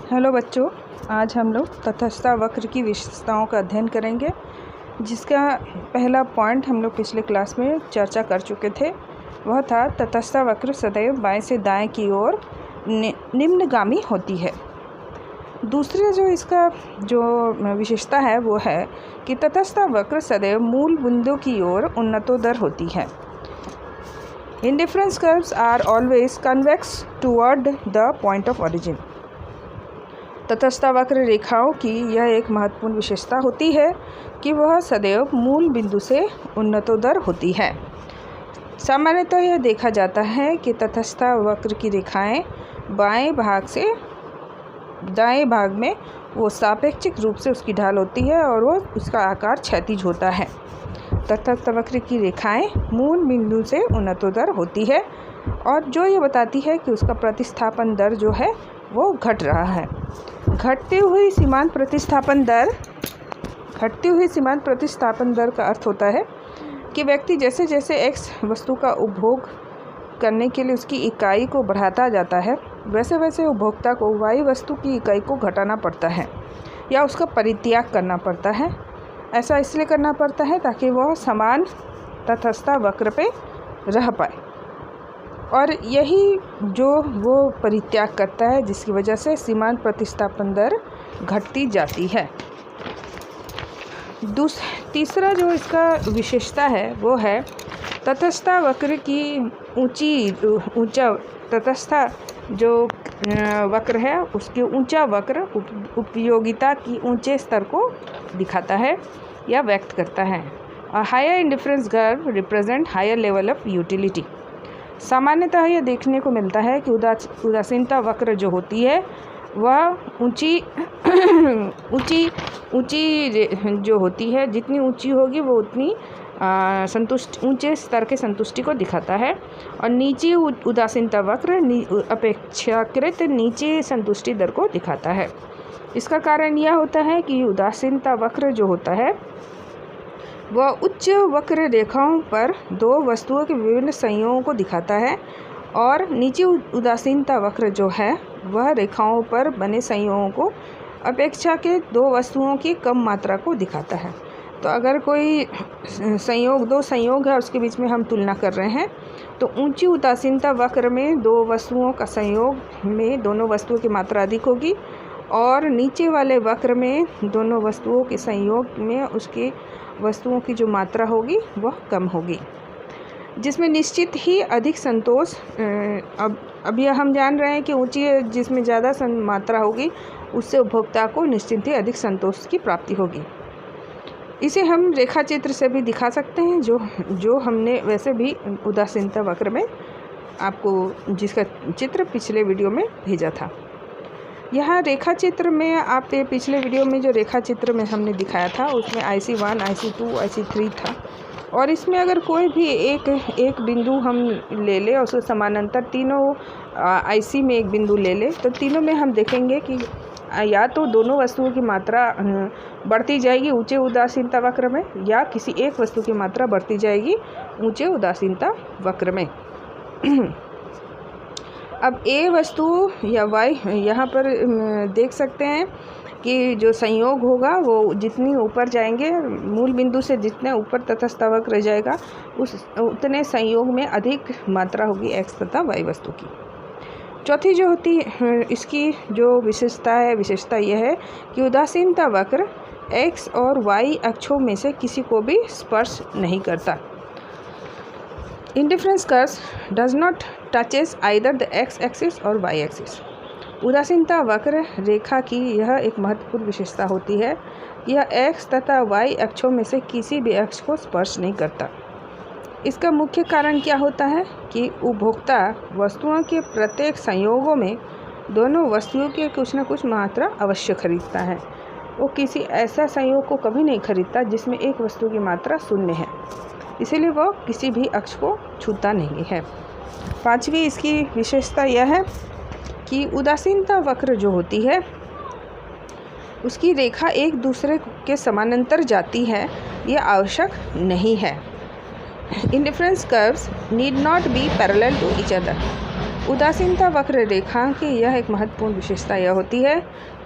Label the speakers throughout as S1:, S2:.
S1: Hello बच्चों, आज हम लोग तटस्थता वक्र की विशेषताओं का अध्ययन करेंगे, जिसका पहला पॉइंट हम लोग पिछले क्लास में चर्चा कर चुके थे। वह था तटस्थता वक्र सदैव बाएं से दाएं की ओर निम्नगामी होती है। दूसरी जो इसका विशेषता है वो है कि तटस्थता वक्र सदैव मूल बिंदु की ओर उन्नतोदर होती है। Indifference curves are always convex toward the point of origin. तटस्थता वक्र रेखाओं की यह एक महत्वपूर्ण विशेषता होती है कि वह सदैव मूल बिंदु से उन्नतोदर होती है। सामान्यतः यह देखा जाता है कि तटस्थता वक्र की रेखाएं बाएं भाग से दाएं भाग में वो सापेक्षिक रूप से उसकी ढाल होती है और वो उसका आकार क्षैतिज होता है। तटस्थता वक्र की रेखाएं मूल बिंदु से उन्नतोदर होती है और जो ये बताती है कि उसका प्रतिस्थापन दर जो है वो घट रहा है। घटती हुई सीमांत प्रतिस्थापन दर का अर्थ होता है कि व्यक्ति जैसे जैसे x वस्तु का उपभोग करने के लिए उसकी इकाई को बढ़ाता जाता है, वैसे वैसे उपभोक्ता को y वस्तु की इकाई को घटाना पड़ता है या उसका परित्याग करना पड़ता है। ऐसा इसलिए करना पड़ता है ताकि वह समान तटस्थता वक्र पे रह पाए, और यही जो वो परित्याग करता है जिसकी वजह से सीमांत प्रतिस्थापन दर घटती जाती है। तीसरा जो इसका विशेषता है वो है तटस्थता वक्र की तटस्थता जो वक्र है उसके ऊंचा वक्र उपयोगिता की ऊंचे स्तर को दिखाता है या व्यक्त करता है। Higher indifference curve represent higher level of utility. सामान्यतः यह देखने को मिलता है कि उदासीनता वक्र जो होती है वह ऊंची जो होती है, जितनी ऊंची होगी वो उतनी ऊंचे स्तर के संतुष्टि को दिखाता है, और नीचे उदासीनता वक्र अपेक्षाकृत नीचे संतुष्टि दर को दिखाता है। इसका कारण यह होता है कि उदासीनता वक्र जो होता है वह उच्च वक्र रेखाओं पर दो वस्तुओं के विभिन्न संयोगों को दिखाता है, और नीचे उदासीनता वक्र जो है वह रेखाओं पर बने संयोगों को अपेक्षा के दो वस्तुओं की कम मात्रा को दिखाता है। तो अगर कोई दो संयोग है और उसके बीच में हम तुलना कर रहे हैं, तो ऊंची उदासीनता वक्र में दो वस्तुओं का संयोग में दोनों वस्तुओं की मात्रा अधिक होगी, और नीचे वाले वक्र में दोनों वस्तुओं के संयोग में उसकी वस्तुओं की जो मात्रा होगी वह कम होगी, जिसमें निश्चित ही अधिक संतोष। अब यह हम जान रहे हैं कि ऊंची जिसमें ज़्यादा मात्रा होगी उससे उपभोक्ता को निश्चित ही अधिक संतोष की प्राप्ति होगी। इसे हम रेखा चित्र से भी दिखा सकते हैं, जो हमने वैसे भी उदासीनता वक्र में आपको जिसका चित्र पिछले वीडियो में भेजा था। यहाँ रेखा चित्र में आप पिछले वीडियो में जो रेखा चित्र में हमने दिखाया था उसमें IC1, IC2, IC3 था, और इसमें अगर कोई भी एक बिंदु हम ले लें और उसके समानांतर तीनों IC में एक बिंदु ले लें, तो तीनों में हम देखेंगे कि या तो दोनों वस्तुओं की मात्रा बढ़ती जाएगी ऊंचे उदासीनता वक्र में, या किसी एक वस्तु की मात्रा बढ़ती जाएगी ऊंचे उदासीनता वक्र में। अब A वस्तु या Y यहाँ पर देख सकते हैं कि जो संयोग होगा वो जितनी ऊपर जाएंगे, मूल बिंदु से जितने ऊपर तटस्थता वक्र जाएगा उतने संयोग में अधिक मात्रा होगी X तथा Y वस्तु की। चौथी जो होती है इसकी जो विशेषता यह है कि उदासीनता वक्र X और Y अक्षों में से किसी को भी स्पर्श नहीं करता। Indifference curves does not touches either the x axis और y axis। उदासीनता वक्र रेखा की यह एक महत्वपूर्ण विशेषता होती है, यह x तथा y अक्षों में से किसी भी अक्ष को स्पर्श नहीं करता। इसका मुख्य कारण क्या होता है कि उपभोक्ता वस्तुओं के प्रत्येक संयोगों में दोनों वस्तुओं की कुछ न कुछ मात्रा अवश्य खरीदता है। वो किसी ऐसा संयोग को कभी नहीं खरीदता जिसमें एक वस्तु की मात्रा शून्य है, इसीलिए वह किसी भी अक्ष को छूता नहीं है। पांचवी इसकी विशेषता यह है कि उदासीनता वक्र जो होती है उसकी रेखा एक दूसरे के समानांतर जाती है, यह आवश्यक नहीं है। Indifference curves need not be parallel to each other. उदासीनता वक्र रेखा की यह एक महत्वपूर्ण विशेषता यह होती है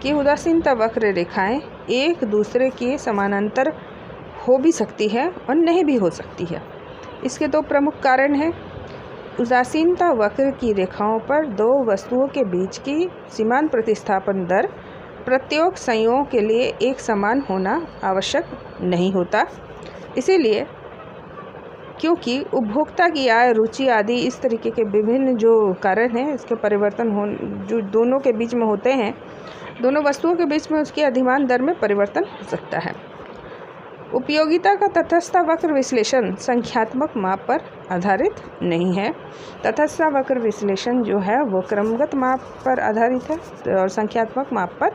S1: कि उदासीनता वक्र रेखाएं एक दूसरे के समानांतर हो भी सकती है और नहीं भी हो सकती है। इसके दो प्रमुख कारण हैं। उदासीनता वक्र की रेखाओं पर दो वस्तुओं के बीच की सीमांत प्रतिस्थापन दर प्रत्येक संयोगों के लिए एक समान होना आवश्यक नहीं होता। इसीलिए क्योंकि उपभोक्ता की आय, रुचि आदि इस तरीके के विभिन्न जो कारण हैं, इसके परिवर्तन जो दोनों के बीच में होते हैं, दोनों वस्तुओं के बीच में उसकी अधिमान दर में परिवर्तन हो सकता है। उपयोगिता का तटस्थता वक्र विश्लेषण संख्यात्मक माप पर आधारित नहीं है। तटस्थता वक्र विश्लेषण जो है वो क्रमगत माप पर आधारित है और संख्यात्मक माप पर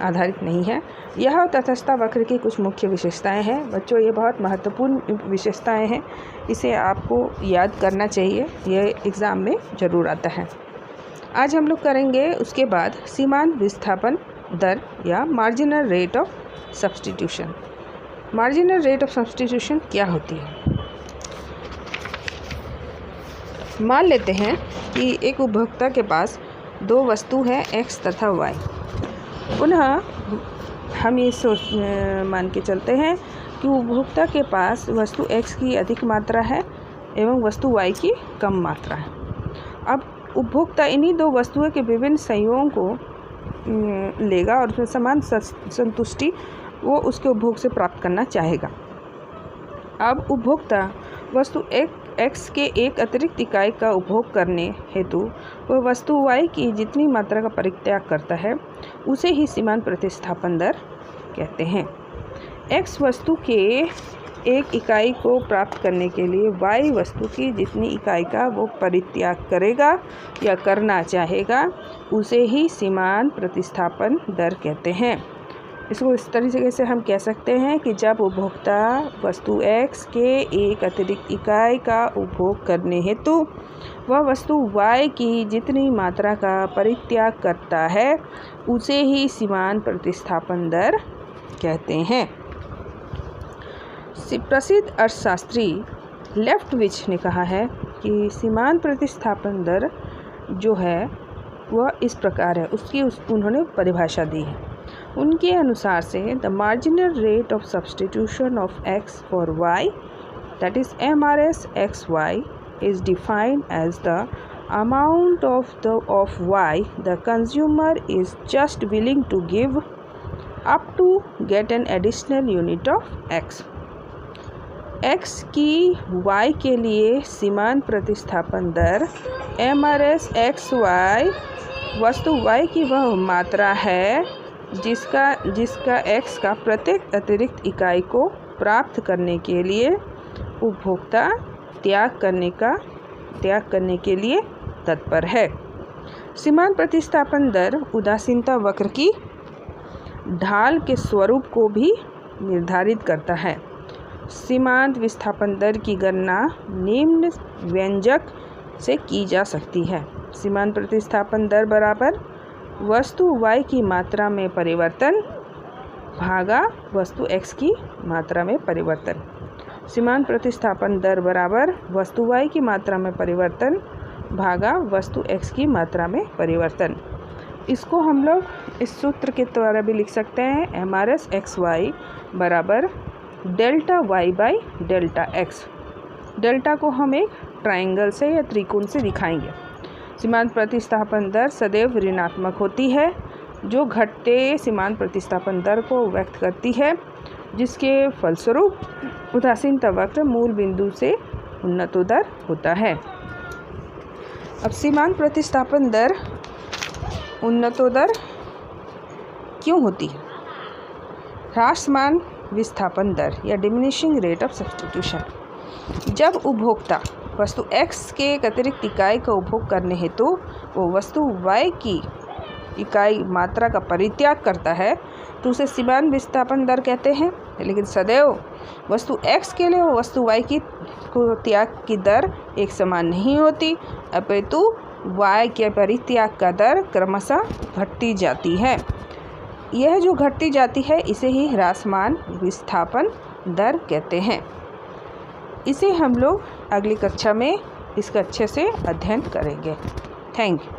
S1: आधारित नहीं है। यह तटस्थता वक्र की कुछ मुख्य विशेषताएं हैं। बच्चों, ये बहुत महत्वपूर्ण विशेषताएं हैं, इसे आपको याद करना चाहिए, यह एग्ज़ाम में ज़रूर आता है। आज हम लोग करेंगे उसके बाद सीमांत विस्थापन दर या marginal rate of substitution. Marginal rate of substitution क्या होती है? मान लेते हैं कि एक उपभोक्ता के पास दो वस्तु है x तथा y। पुनः हम ये मान के चलते हैं कि उपभोक्ता के पास वस्तु x की अधिक मात्रा है एवं वस्तु y की कम मात्रा है। अब उपभोक्ता इन्हीं दो वस्तुओं के विभिन्न संयोगों को लेगा और उसमें समान संतुष्टि वो उसके उपभोग से प्राप्त करना चाहेगा। अब उपभोक्ता वस्तु x के एक अतिरिक्त इकाई का उपभोग करने हेतु वह वस्तु y की जितनी मात्रा का परित्याग करता है उसे ही सीमांत प्रतिस्थापन दर कहते हैं। x वस्तु के एक इकाई को प्राप्त करने के लिए y वस्तु की जितनी इकाई का वो परित्याग करेगा या करना चाहेगा उसे ही सीमांत प्रतिस्थापन दर कहते हैं। इसको इस तरीके से हम कह सकते हैं कि जब उपभोक्ता वस्तु x के एक अतिरिक्त इकाई का उपभोग करने हेतु वह वस्तु y की जितनी मात्रा का परित्याग करता है उसे ही सीमांत प्रतिस्थापन दर कहते हैं। प्रसिद्ध अर्थशास्त्री लेफ्टविच ने कहा है कि सीमांत प्रतिस्थापन दर जो है वह इस प्रकार है, उन्होंने परिभाषा दी है। उनके अनुसार से the marginal rate of substitution of x for y, that is MRS XY, is defined as the amount of y the consumer is just willing to give up to get an additional unit of x. x की y के लिए सीमांत प्रतिस्थापन दर MRS XY वस्तु y की वह मात्रा है जिसका x का प्रत्येक अतिरिक्त इकाई को प्राप्त करने के लिए उपभोक्ता त्याग करने के लिए तत्पर है। सीमांत प्रतिस्थापन दर उदासीनता वक्र की ढाल के स्वरूप को भी निर्धारित करता है। सीमांत विस्थापन दर की गणना निम्न व्यंजक से की जा सकती है। सीमांत प्रतिस्थापन दर बराबर वस्तु y की मात्रा में परिवर्तन भागा वस्तु x की मात्रा में परिवर्तन। सीमांत प्रतिस्थापन दर बराबर वस्तु y की मात्रा में परिवर्तन भागा वस्तु x की मात्रा में परिवर्तन। इसको हम लोग इस सूत्र के द्वारा भी लिख सकते हैं। MRS XY बराबर delta y by delta x। Delta को हम एक ट्रायंगल से या त्रिकोण से दिखाएंगे। सीमांत प्रतिस्थापन दर सदैव ऋणात्मक होती है जो घटते सीमांत प्रतिस्थापन दर को व्यक्त करती है, जिसके फलस्वरूप उदासीनता वक्र मूल बिंदु से उन्नतोदर होता है। अब सीमांत प्रतिस्थापन दर उन्नतोदर क्यों होती है? ह्रासमान विस्थापन दर या डिमिनिशिंग रेट ऑफ सब्स्टिट्यूशन। जब उपभोक्ता वस्तु x के एक अतिरिक्त इकाई का उपभोग करने हेतु वो वस्तु y की इकाई मात्रा का परित्याग करता है तो उसे सीमांत विस्थापन दर कहते हैं। लेकिन सदैव वस्तु x के लिए वो वस्तु y की त्याग की दर एक समान नहीं होती, अपितु y के परित्याग का दर क्रमशः घटती जाती है। यह जो घटती जाती है इसे ही ह्रासमान विस्थापन दर कहते हैं। इसे हम लोग अगली कक्षा में इसका अच्छे से अध्ययन करेंगे। Thank you.